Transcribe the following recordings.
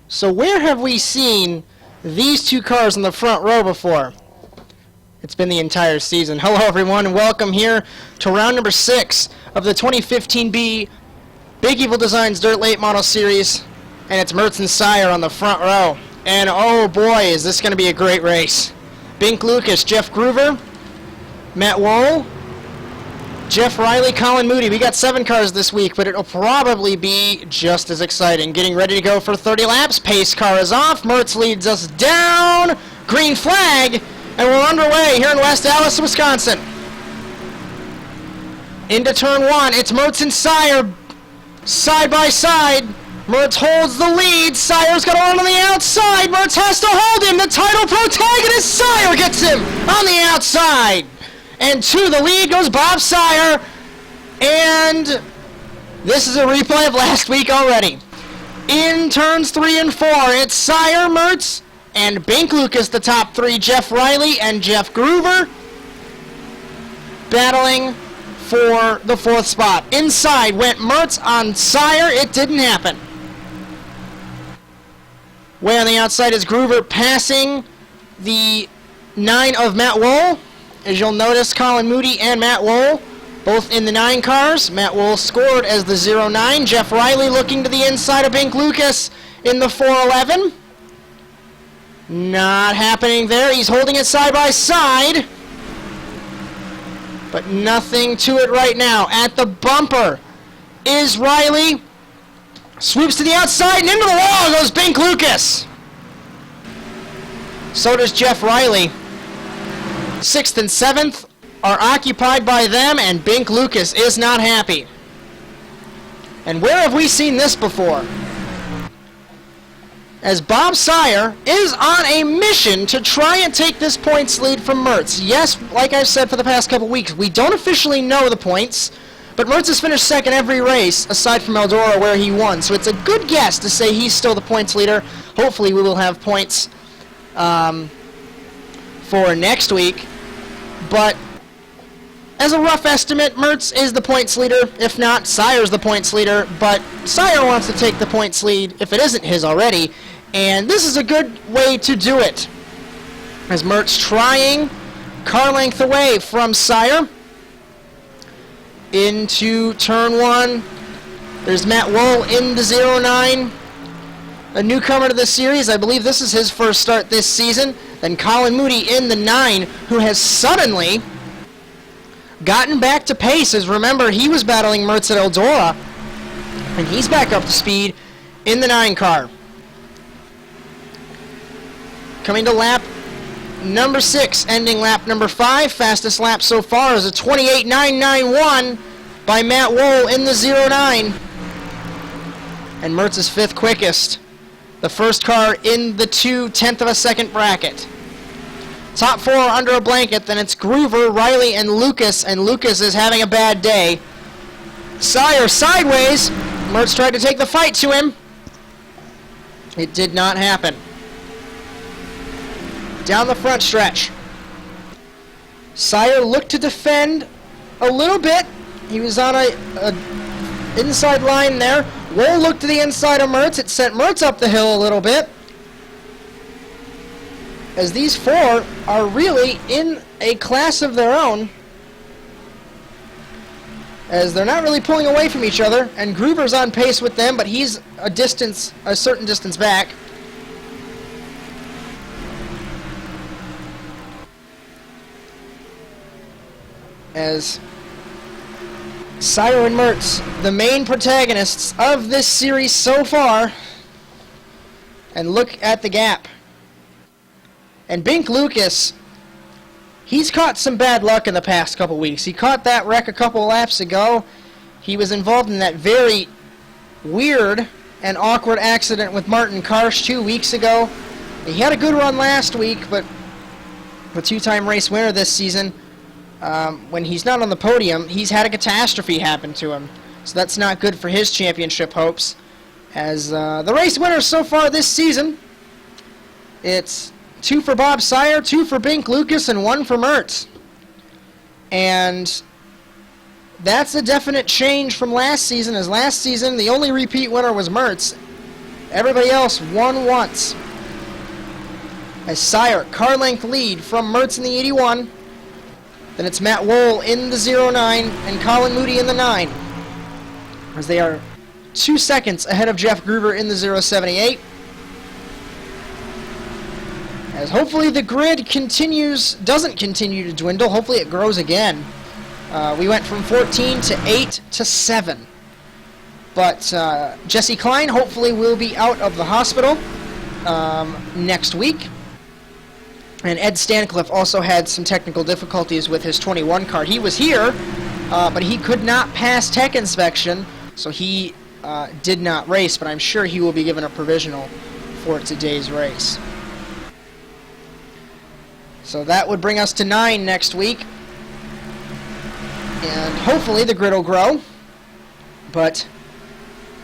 So where have we seen these two cars in the front row before? It's been the entire season. Hello everyone and welcome here to round number 6 of the 2015 Big Evil Designs Dirt Late Model Series. And it's Mertz and Sire on the front row. And oh boy, is this going to be a great race. Bink Lucas, Jeff Groover, Matt Wohl, Jeff Riley, Colin Moody. We got 7 cars this week, but it'll probably be just as exciting. Getting ready to go for 30 laps. Pace car is off. Mertz leads us down. Green flag. And we're underway here in West Allis, Wisconsin. Into turn 1. It's Mertz and Sire side by side. Mertz holds the lead. Sire's got to run on the outside. Mertz has to hold him. The title protagonist, Sire, gets him on the outside. And to the lead goes Bob Sire. And this is a replay of last week already. In turns 3 and 4, it's Sire, Mertz, and Bink Lucas, the top 3. Jeff Riley and Jeff Groover battling for the 4th spot. Inside went Mertz on Sire. It didn't happen. Way on the outside is Groover passing the 9 of Matt Wohl. As you'll notice, Colin Moody and Matt Wohl both in the 9 cars. Matt Wohl scored as the 09. Jeff Riley looking to the inside of Bink Lucas in the 411. Not happening there. He's holding it side by side. But nothing to it right now. At the bumper is Riley. Swoops to the outside and into the wall goes Bink Lucas. So does Jeff Riley. 6th and 7th are occupied by them, and Bink Lucas is not happy. And where have we seen this before? As Bob Sire is on a mission to try and take this points lead from Mertz. Yes, like I've said for the past couple weeks, we don't officially know the points, but Mertz has finished second every race aside from Eldora where he won. So it's a good guess to say he's still the points leader. Hopefully we will have points for next week. But as a rough estimate, Mertz is the points leader. If not, Sire's the points leader. But Sire wants to take the points lead if it isn't his already. And this is a good way to do it. As Mertz trying car length away from Sire. Into turn 1. There's Matt Wohl in the 09. A newcomer to the series. I believe this is his first start this season. Then Colin Moody in the 9, who has suddenly gotten back to pace. As remember, he was battling Mertz at Eldora, and he's back up to speed in the 9 car. Coming to lap number 6, ending lap number 5. Fastest lap so far is a 28.991 by Matt Wohl in the 09. And Mertz is 5th quickest. The first car in the 2/10 of a second bracket. Top 4 are under a blanket, then it's Groover, Riley, and Lucas is having a bad day. Sire sideways. Mertz tried to take the fight to him. It did not happen. Down the front stretch. Sire looked to defend a little bit. He was on a inside line there. Wohl looked to the inside of Mertz. It sent Mertz up the hill a little bit. As these 4 are really in a class of their own. As they're not really pulling away from each other. And Groover's on pace with them, but he's a certain distance back. As Sire and Mertz, the main protagonists of this series so far. And look at the gap. And Bink Lucas, he's caught some bad luck in the past couple weeks. He caught that wreck a couple laps ago. He was involved in that very weird and awkward accident with Martin Karsh 2 weeks ago. He had a good run last week, but the 2-time race winner this season, when he's not on the podium, he's had a catastrophe happen to him. So that's not good for his championship hopes. As the race winners so far this season, it's 2 for Bob Sire, 2 for Bink Lucas, and 1 for Mertz. And that's a definite change from last season, as last season the only repeat winner was Mertz. Everybody else won once. As Sire, car length lead from Mertz in the 81. Then it's Matt Wohl in the 09 and Colin Moody in the 9. As they are 2 seconds ahead of Jeff Gruber in the 078. As hopefully the grid doesn't continue to dwindle. Hopefully it grows again. We went from 14 to 8 to 7. But Jesse Klein hopefully will be out of the hospital next week. And Ed Stancliffe also had some technical difficulties with his 21 car. He was here, but he could not pass tech inspection, so he did not race, but I'm sure he will be given a provisional for today's race. So that would bring us to 9 next week. And hopefully the grid will grow. But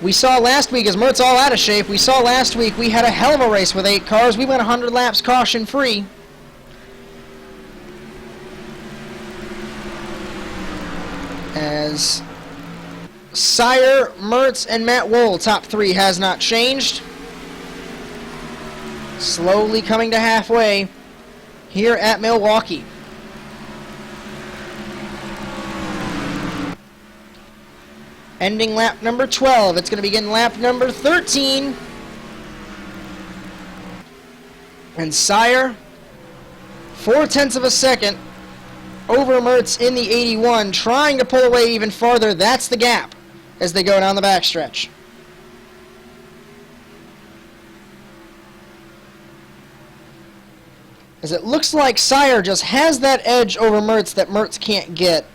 we saw last week, as Mertz all out of shape, we saw last week we had a hell of a race with 8 cars. We went 100 laps caution-free. As Sire, Mertz, and Matt Wohl, top 3 has not changed. Slowly coming to halfway here at Milwaukee. Ending lap number 12. It's going to begin lap number 13. And Sire, 0.4 of a second over Mertz in the 81, trying to pull away even farther. That's the gap as they go down the backstretch. As it looks like Sire just has that edge over Mertz that Mertz can't get.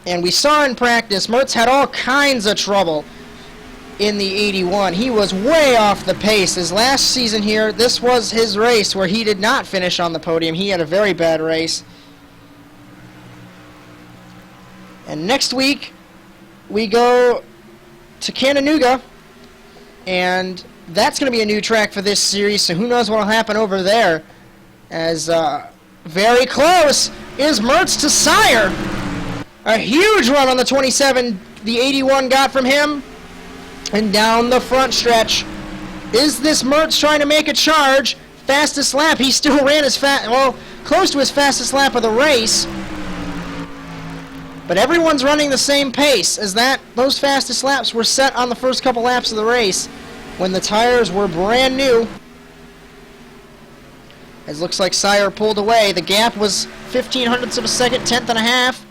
And we saw in practice, Mertz had all kinds of trouble in the 81. He was way off the pace. His last season here, this was his race where he did not finish on the podium. He had a very bad race. And next week, we go to Chattanooga, and that's going to be a new track for this series, so who knows what will happen over there. As very close is Mertz to Sire. A huge run on the 27 the 81 got from him. And down the front stretch. Is this Mertz trying to make a charge? Fastest lap. He still ran as fast, well, close to his fastest lap of the race. But everyone's running the same pace, as those fastest laps were set on the first couple laps of the race when the tires were brand new. It looks like Sire pulled away. The gap was 0.15 of a second, 1/10 and a half.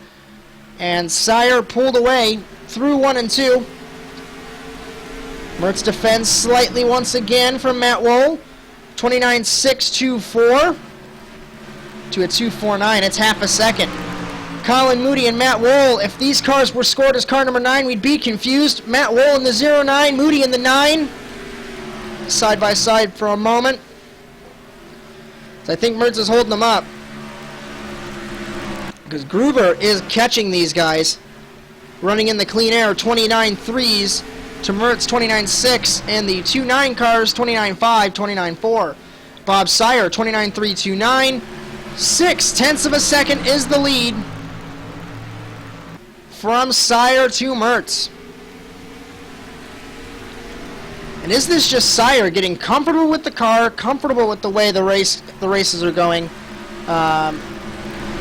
And Sire pulled away through 1 and 2. Mertz defends slightly once again from Matt Wohl. 29.624 to a 2.49. It's half a second. Colin Moody and Matt Wohl. If these cars were scored as car number 9, we'd be confused. Matt Wohl in the 09, Moody in the 9. Side by side for a moment. So I think Mertz is holding them up. Because Gruber is catching these guys. Running in the clean air, 29.3s to Mertz, 29.6. And the 2.9 cars, 29.5, 29.4. Bob Sire, 29.329. 0.6 of a second is the lead from Sire to Mertz. And is this just Sire getting comfortable with the car, comfortable with the way the races are going?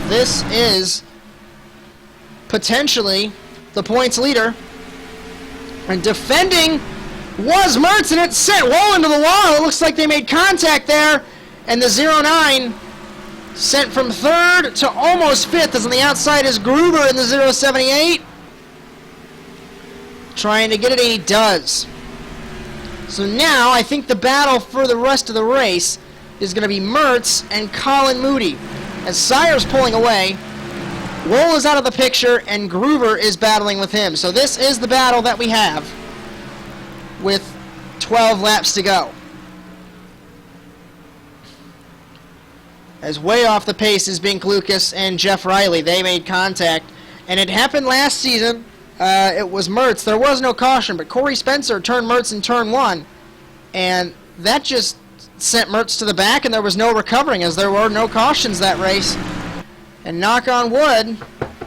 This is potentially the points leader. And defending was Mertz, and it sent Wohl into the wall. It looks like they made contact there. And the 09 sent from 3rd to almost 5th, as on the outside is Gruber in the 078. Trying to get it, and he does. So now I think the battle for the rest of the race is going to be Mertz and Colin Moody. As Sire's pulling away, Wohl is out of the picture, and Gruber is battling with him. So this is the battle that we have with 12 laps to go. As way off the pace is Bink Lucas and Jeff Riley. They made contact, and it happened last season. It was Mertz. There was no caution, but Corey Spencer turned Mertz in turn 1, and that just sent Mertz to the back, and there was no recovering, as there were no cautions that race. And knock on wood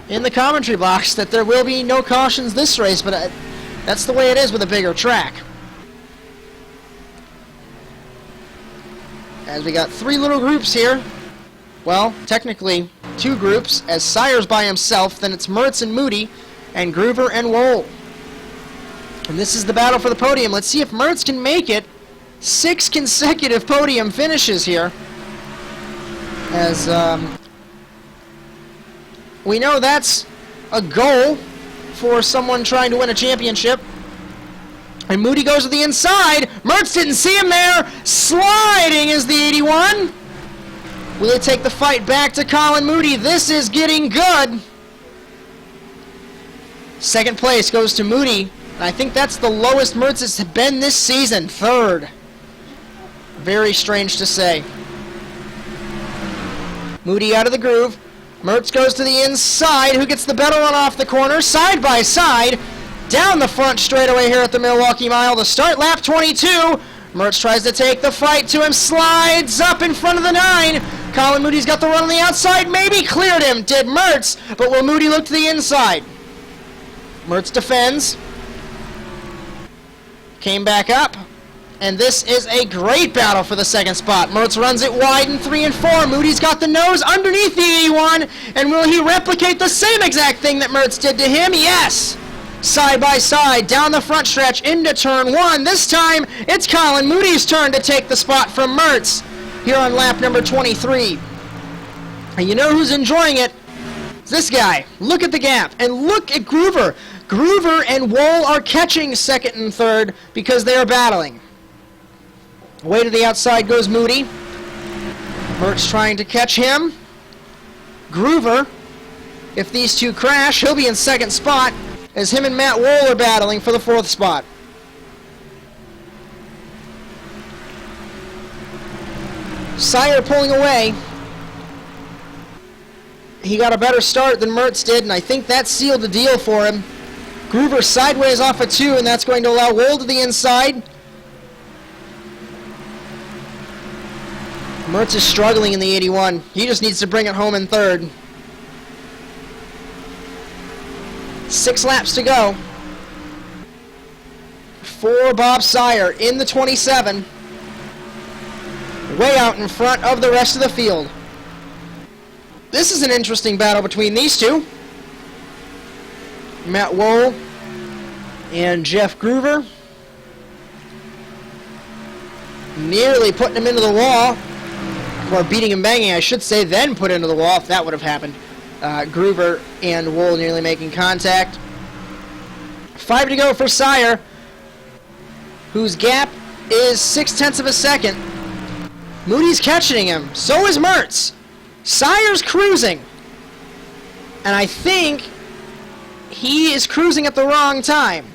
in the commentary box that there will be no cautions this race, but that's the way it is with a bigger track. as we got 3 little groups here. Well, technically 2 groups, as Sire's by himself, then it's Mertz and Moody, and Groover and Wohl. And this is the battle for the podium. Let's see if Mertz can make it 6 consecutive podium finishes here. As we know that's a goal for someone trying to win a championship. And Moody goes to the inside. Mertz didn't see him there. Sliding is the 81. Will it take the fight back to Colin Moody? This is getting good. Second place goes to Moody. I think that's the lowest Mertz has been this season. 3rd. Very strange to say. Moody out of the groove. Mertz goes to the inside. Who gets the better run off the corner? Side by side. Down the front straightaway here at the Milwaukee Mile. The start lap 22. Mertz tries to take the fight to him. Slides up in front of the 9. Colin Moody's got the run on the outside. Maybe cleared him. Did Mertz. But will Moody look to the inside? Mertz defends. Came back up. And this is a great battle for the second spot. Mertz runs it wide in 3 and 4. Moody's got the nose underneath the 81. And will he replicate the same exact thing that Mertz did to him? Yes! Side by side, down the front stretch, into turn 1. This time, it's Colin Moody's turn to take the spot from Mertz here on lap number 23. And you know who's enjoying it? It's this guy. Look at the gap. And look at Groover. Groover and Wohl are catching 2nd and 3rd because they are battling. Way to the outside goes Moody. Mertz trying to catch him. Groover, if these two crash, he'll be in 2nd spot as him and Matt Wohl are battling for the 4th spot. Sire pulling away. He got a better start than Mertz did, and I think that sealed the deal for him. Groover sideways off a 2, and that's going to allow Wohl to the inside. Mertz is struggling in the 81. He just needs to bring it home in 3rd. 6 laps to go. For Bob Sire in the 27. Way out in front of the rest of the field. This is an interesting battle between these two. Matt Wohl and Jeff Groover. Nearly putting him into the wall. Or beating and banging, I should say, then put into the wall if that would have happened. Groover and Wohl nearly making contact. 5 to go for Sire, whose gap is 0.6 of a second. Moody's catching him. So is Mertz. Sire's cruising. And I think he is cruising at the wrong time.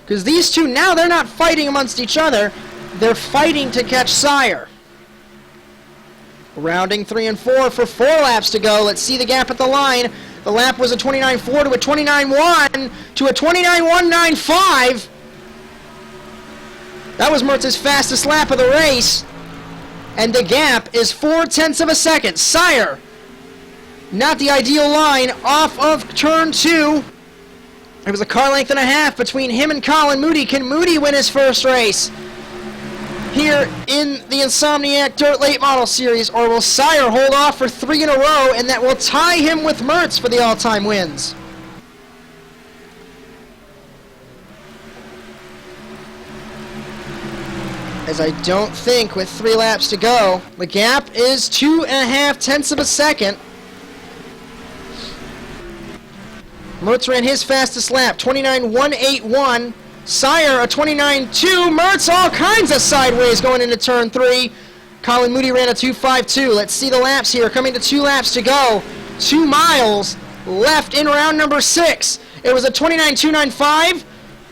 Because these two, now they're not fighting amongst each other. They're fighting to catch Sire. Rounding 3 and 4 for 4 laps to go. Let's see the gap at the line. The lap was a 29.4 to a 29.1 to a 29.195. That was Mertz's fastest lap of the race. And the gap is 0.4 of a second. Sire, not the ideal line, off of turn 2. It was a car length and a half between him and Colin Moody. Can Moody win his first race here in the Insomniac Dirt Late Model Series, or will Sire hold off for 3 in a row, and that will tie him with Mertz for the all-time wins? As I don't think, with 3 laps to go, the gap is 2.5 of a second. Mertz ran his fastest lap, 29.181. Sire, a 29.2. Mertz, all kinds of sideways going into turn 3. Colin Moody ran a 2.52. Let's see the laps here. Coming to 2 laps to go. 2 miles left in round number 6. It was a 29.295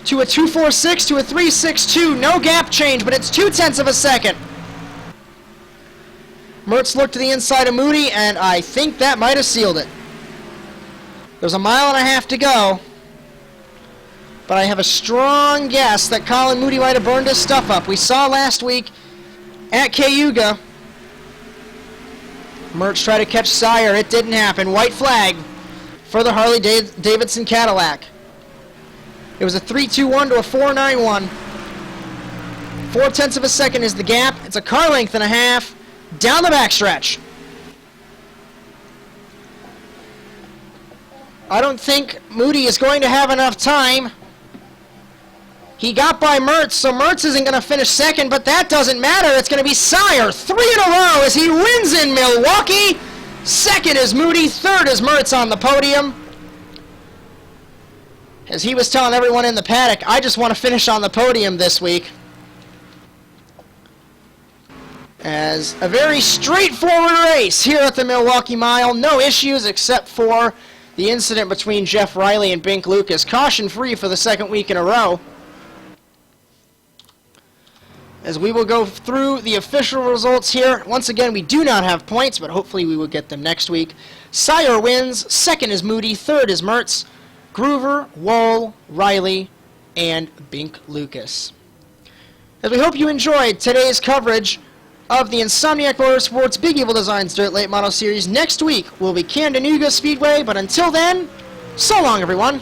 to a 2.46 to a 3.62. No gap change, but it's 0.2 of a second. Mertz looked to the inside of Moody, and I think that might have sealed it. There's a 1.5 miles to go. But I have a strong guess that Colin Moody might have burned his stuff up. We saw last week at Cayuga. Mertz tried to catch Sire. It didn't happen. White flag for the Harley-Davidson Cadillac. It was a 3.21 to a 4.91. 0.4 of a second is the gap. It's a car length and a half. down the backstretch. I don't think Moody is going to have enough time. He got by Mertz, so Mertz isn't going to finish second, but that doesn't matter. It's going to be Sire, 3 in a row as he wins in Milwaukee. Second is Moody, third is Mertz on the podium. As he was telling everyone in the paddock, I just want to finish on the podium this week. As a very straightforward race here at the Milwaukee Mile. No issues except for the incident between Jeff Riley and Bink Lucas. Caution-free for the second week in a row. As we will go through the official results here. Once again, we do not have points, but hopefully we will get them next week. Sire wins, second is Moody, third is Mertz, Groover, Wohl, Riley, and Bink Lucas. As we hope you enjoyed today's coverage of the Insomniac Motorsports Big Evil Designs Dirt Late Model Series. Next week will be Chattanooga Speedway, but until then, so long everyone.